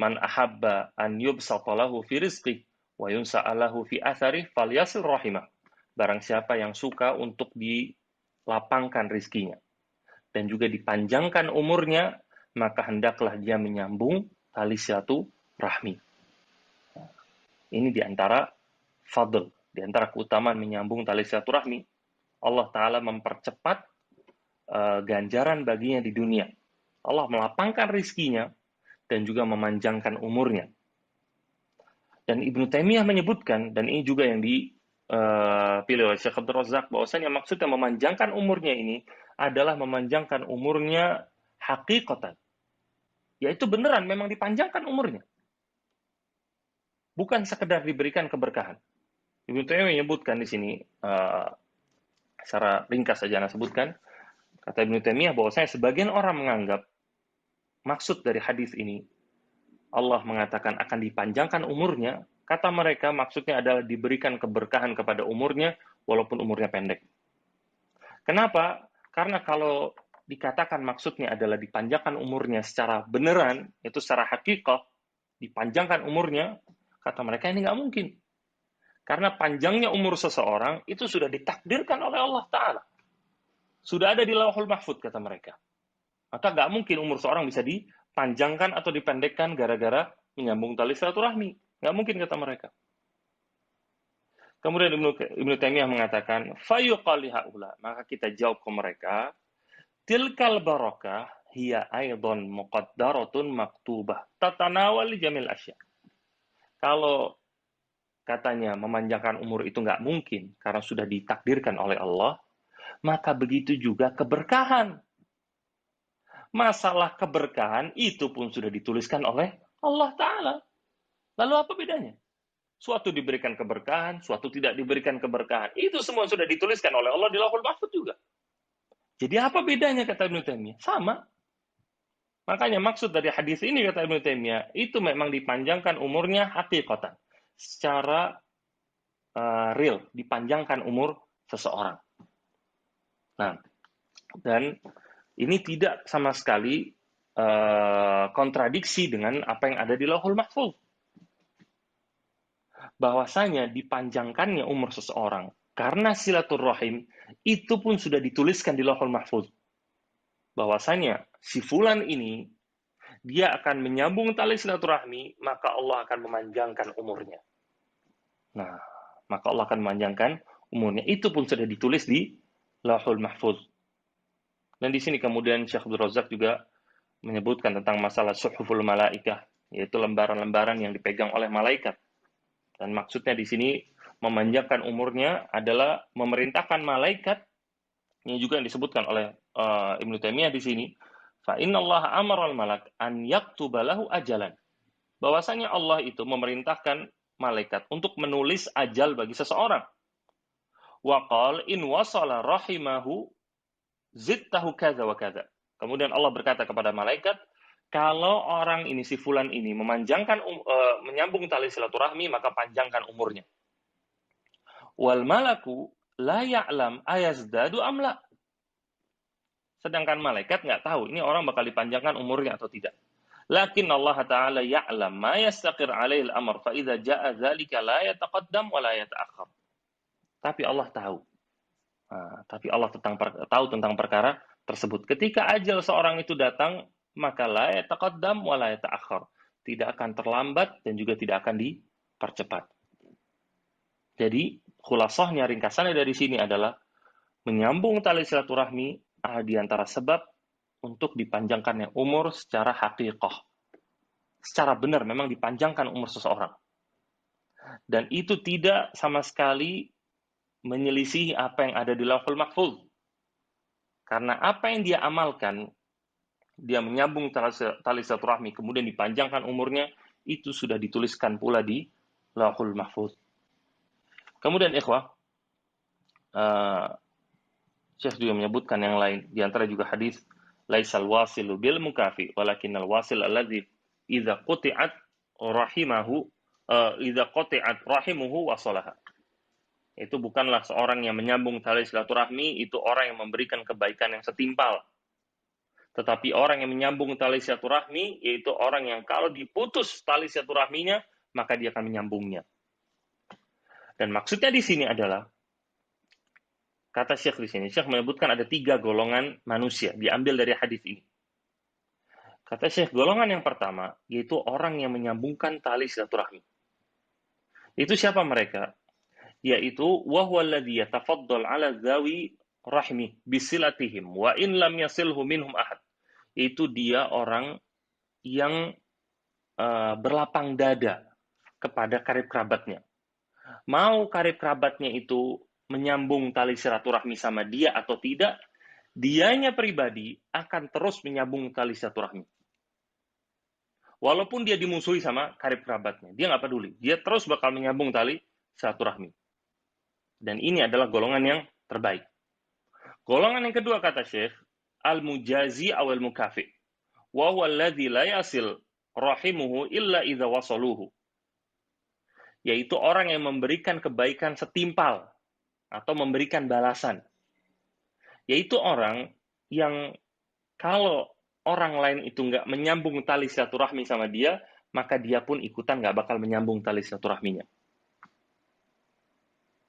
"Man ahabba an yubsata lahu fi rizqih wa yunsa'a lahu fi atharih falyasil rahimah." Barang siapa yang suka untuk dilapangkan rizkinya dan juga dipanjangkan umurnya, maka hendaklah dia menyambung tali silaturahmi. Ini di antara fadl, di antara keutamaan menyambung tali silaturahmi. Allah Ta'ala mempercepat ganjaran baginya di dunia. Allah melapangkan rizkinya dan juga memanjangkan umurnya. Dan Ibnu Taimiyah menyebutkan, dan ini juga yang dipilih oleh Syekh Abdul Razak, bahwasanya maksudnya memanjangkan umurnya ini adalah memanjangkan umurnya hakikatan. Yaitu beneran memang dipanjangkan umurnya. Bukan sekedar diberikan keberkahan. Ibnu Taimiyah menyebutkan di sini, secara ringkas saja Anda sebutkan, kata Ibnu Taimiyah bahwasanya sebagian orang menganggap maksud dari hadis ini, Allah mengatakan akan dipanjangkan umurnya, kata mereka maksudnya adalah diberikan keberkahan kepada umurnya walaupun umurnya pendek. Kenapa? Karena kalau dikatakan maksudnya adalah dipanjangkan umurnya secara beneran, itu secara hakikah, dipanjangkan umurnya, kata mereka ini nggak mungkin. Karena panjangnya umur seseorang itu sudah ditakdirkan oleh Allah Ta'ala. Sudah ada di Lauhul Mahfuz, kata mereka. Maka nggak mungkin umur seorang bisa dipanjangkan atau dipendekkan gara-gara menyambung tali silaturahmi. Nggak mungkin, kata mereka. Kemudian Ibnu Taimiyah mengatakan, fayuqali haula, maka kita jawab ke mereka, tilkal barakah hiya aidon muqaddaratun maktubah tatanawali jamil asya. Kalau katanya memanjangkan umur itu nggak mungkin karena sudah ditakdirkan oleh Allah, maka begitu juga keberkahan. Masalah keberkahan itu pun sudah dituliskan oleh Allah Ta'ala. Lalu apa bedanya? Suatu diberikan keberkahan, suatu tidak diberikan keberkahan. Itu semua sudah dituliskan oleh Allah di Lauhul Mahfuz juga. Jadi apa bedanya, kata Ibnu Taimiyah? Sama. Makanya maksud dari hadis ini, kata Ibnu Taimiyah, itu memang dipanjangkan umurnya hakikatan. Secara real, dipanjangkan umur seseorang. Nah, dan ini tidak sama sekali kontradiksi dengan apa yang ada di Lauhul Mahfuz. Bahwasanya dipanjangkannya umur seseorang karena silaturahim itu pun sudah dituliskan di Lauhul Mahfuz. Bahwasanya si fulan ini dia akan menyambung tali silaturahmi, maka Allah akan memanjangkan umurnya. Nah, maka Allah akan memanjangkan umurnya. Itu pun sudah ditulis di Lauhul Mahfuz. Dan di sini kemudian Syekh Abdul Razak juga menyebutkan tentang masalah suhuful malaikah, yaitu lembaran-lembaran yang dipegang oleh malaikat. Dan maksudnya di sini memanjangkan umurnya adalah memerintahkan malaikat, ini juga yang disebutkan oleh Ibnu Taimiyah di sini, fa innallaha amara al-malak an yaktuba lahu ajalan. Bahwasanya Allah itu memerintahkan malaikat untuk menulis ajal bagi seseorang. Wa qala in wasala rahimahu zidtahu kadza wa kadza. Kemudian Allah berkata kepada malaikat, kalau orang ini, si fulan ini, menyambung tali silaturahmi, maka panjangkan umurnya. Wal malaku la ya'lam ayazdadu amla. Sedangkan malaikat nggak tahu, ini orang bakal dipanjangkan umurnya atau tidak. Lakin Allah Ta'ala ya'lam ma yastaqir alaihi al-amr, fa idza ja'a dzalika la yataqaddam wa la yata'akhkhar. Tapi Allah tahu. Tahu tentang perkara tersebut. Ketika ajal seorang itu datang, maka la yataqaddam wa la yata'akhkhar. Tidak akan terlambat dan juga tidak akan dipercepat. Jadi, khulasahnya, ringkasannya dari sini adalah menyambung tali silaturahmi di antara sebab untuk dipanjangkannya umur secara haqiqah. Secara benar memang dipanjangkan umur seseorang. Dan itu tidak sama sekali menyelisihi apa yang ada di Lauhul Mahfuz. Karena apa yang dia amalkan, dia menyambung tali silaturahmi, kemudian dipanjangkan umurnya, itu sudah dituliskan pula di Lauhul Mahfuz. Kemudian ikhwah, Syekh juga menyebutkan yang lain, di antara juga hadis, laisal wasilu bil mukafi, walakinnal wasil alladzi idza quti'at rahimuhu wasalaha. Itu bukanlah seorang yang menyambung tali silaturahmi, itu orang yang memberikan kebaikan yang setimpal. Tetapi orang yang menyambung tali silaturahmi, yaitu orang yang kalau diputus tali silaturahminya, maka dia akan menyambungnya. Dan maksudnya di sini adalah, kata Syekh di sini, Syekh menyebutkan ada 3 golongan manusia, diambil dari hadis ini. Kata Syekh, golongan yang pertama, yaitu orang yang menyambungkan tali silaturahmi. Itu siapa mereka? Yaitu wahwa alladhi yatafaddal ala dzawi rahmi bisilatihim wa in lam yasilhu minhum ahad. Itu dia orang yang berlapang dada kepada karib kerabatnya. Mau karib kerabatnya itu menyambung tali silaturahmi sama dia atau tidak, dianya pribadi akan terus menyambung tali silaturahmi. Walaupun dia dimusuhi sama karib kerabatnya, dia nggak peduli. Dia terus bakal menyambung tali silaturahmi. Dan ini adalah golongan yang terbaik. Golongan yang kedua, kata Syekh, al-mujazi awal mukafi. Wa huwa alladhi la yasil rahimuhu illa idza wasaluhu. Yaitu orang yang memberikan kebaikan setimpal atau memberikan balasan. Yaitu orang yang kalau orang lain itu nggak menyambung tali silaturahmi sama dia, maka dia pun ikutan nggak bakal menyambung tali silaturahminya.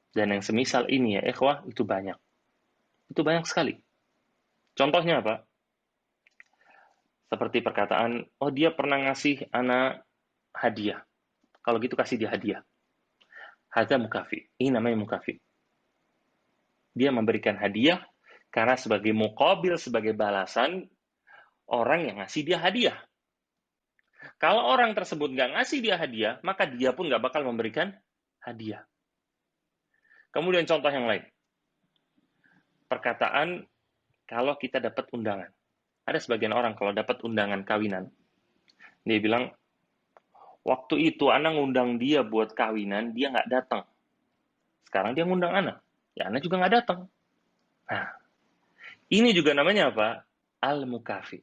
Dan yang semisal ini ya ikhwah, itu banyak. Itu banyak sekali. Contohnya apa? Seperti perkataan, oh dia pernah ngasih anak hadiah. Kalau gitu kasih dia hadiah. Hadza mukafi. Ini namanya mukafi. Dia memberikan hadiah karena sebagai muqabil, sebagai balasan orang yang ngasih dia hadiah. Kalau orang tersebut nggak ngasih dia hadiah, maka dia pun nggak bakal memberikan hadiah. Kemudian contoh yang lain. Perkataan kalau kita dapat undangan. Ada sebagian orang kalau dapat undangan kawinan, dia bilang, waktu itu anak ngundang dia buat kawinan, dia nggak datang. Sekarang dia ngundang anak, ya anak juga nggak datang. Nah, ini juga namanya apa? Al-mukafi.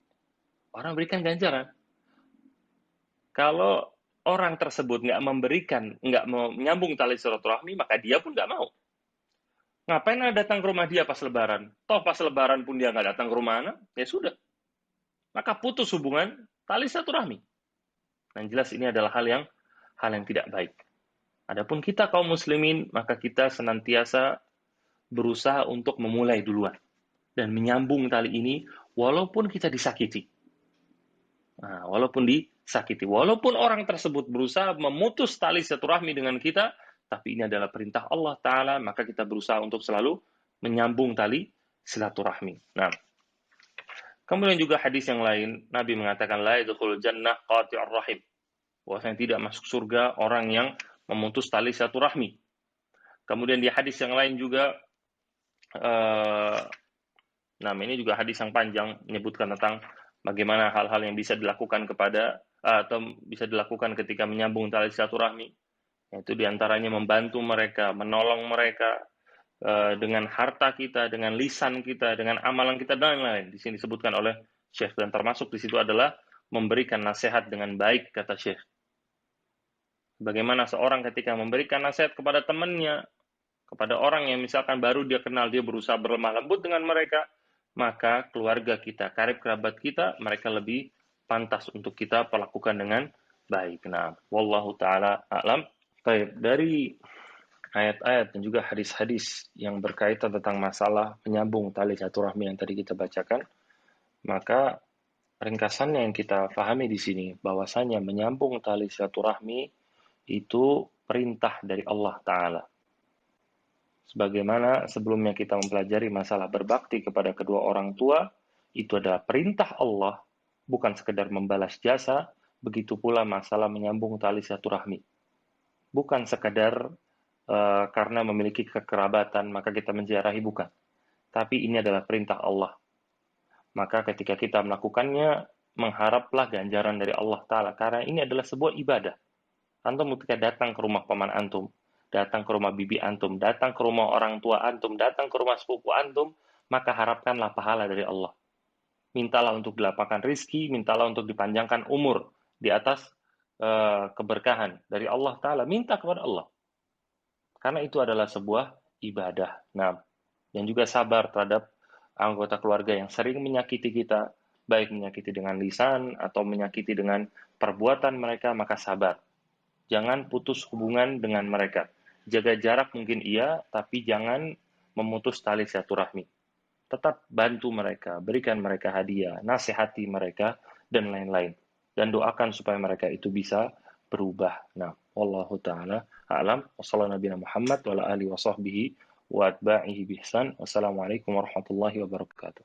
Orang berikan ganjaran. Kalau orang tersebut nggak menyambung tali silaturahmi, maka dia pun nggak mau. Ngapain Anda datang ke rumah dia pas lebaran? Toh pas lebaran pun dia nggak datang ke rumah Anda, ya sudah. Maka putus hubungan tali silaturahmi. Yang jelas ini adalah hal yang tidak baik. Adapun kita kaum muslimin, maka kita senantiasa berusaha untuk memulai duluan dan menyambung tali ini walaupun kita disakiti. Nah, walaupun orang tersebut berusaha memutus tali silaturahmi dengan kita, tapi ini adalah perintah Allah Ta'ala, maka kita berusaha untuk selalu menyambung tali silaturahmi. Nah, kemudian juga hadis yang lain, Nabi mengatakan la yadkhulul jannah qati'ur rahim. Bahwasanya tidak masuk surga orang yang memutus tali silaturahmi. Kemudian di hadis yang lain juga, nah ini juga hadis yang panjang menyebutkan tentang bagaimana hal-hal yang bisa dilakukan atau bisa dilakukan ketika menyambung tali silaturahmi. Yaitu diantaranya membantu mereka, menolong mereka dengan harta kita, dengan lisan kita, dengan amalan kita dan lain-lain. Di sini disebutkan oleh Syekh dan termasuk di situ adalah memberikan nasihat dengan baik, kata Syekh. Bagaimana seorang ketika memberikan nasihat kepada temannya, kepada orang yang misalkan baru dia kenal, dia berusaha berlemah lembut dengan mereka, maka keluarga kita, karib kerabat kita, mereka lebih pantas untuk kita perlakukan dengan baik. Nah, wallahu taala a'lam. Baik, dari ayat-ayat dan juga hadis-hadis yang berkaitan tentang masalah menyambung tali silaturahmi yang tadi kita bacakan, maka ringkasannya yang kita pahami di sini bahwasanya menyambung tali silaturahmi itu perintah dari Allah Ta'ala. Sebagaimana sebelumnya kita mempelajari masalah berbakti kepada kedua orang tua, itu adalah perintah Allah, bukan sekedar membalas jasa, begitu pula masalah menyambung tali silaturahmi. Bukan sekedar karena memiliki kekerabatan maka kita menziarahi, bukan. Tapi ini adalah perintah Allah. Maka ketika kita melakukannya, mengharaplah ganjaran dari Allah Ta'ala, karena ini adalah sebuah ibadah. Antum ketika datang ke rumah paman antum, datang ke rumah bibi antum, datang ke rumah orang tua antum, datang ke rumah sepupu antum, maka harapkanlah pahala dari Allah. Mintalah untuk dilapangkan rizki, mintalah untuk dipanjangkan umur di atas keberkahan dari Allah Ta'ala. Minta kepada Allah. Karena itu adalah sebuah ibadah. Nah, dan juga sabar terhadap anggota keluarga yang sering menyakiti kita, baik menyakiti dengan lisan atau menyakiti dengan perbuatan mereka, maka sabar. Jangan putus hubungan dengan mereka. Jaga jarak mungkin iya, tapi jangan memutus tali silaturahmi. Tetap bantu mereka, berikan mereka hadiah, nasihati mereka, dan lain-lain. Dan doakan supaya mereka itu bisa berubah. Nah, wallahu ta'ala a'lam. Wassalamualaikum warahmatullahi wabarakatuh. Wassalamualaikum warahmatullahi wabarakatuh.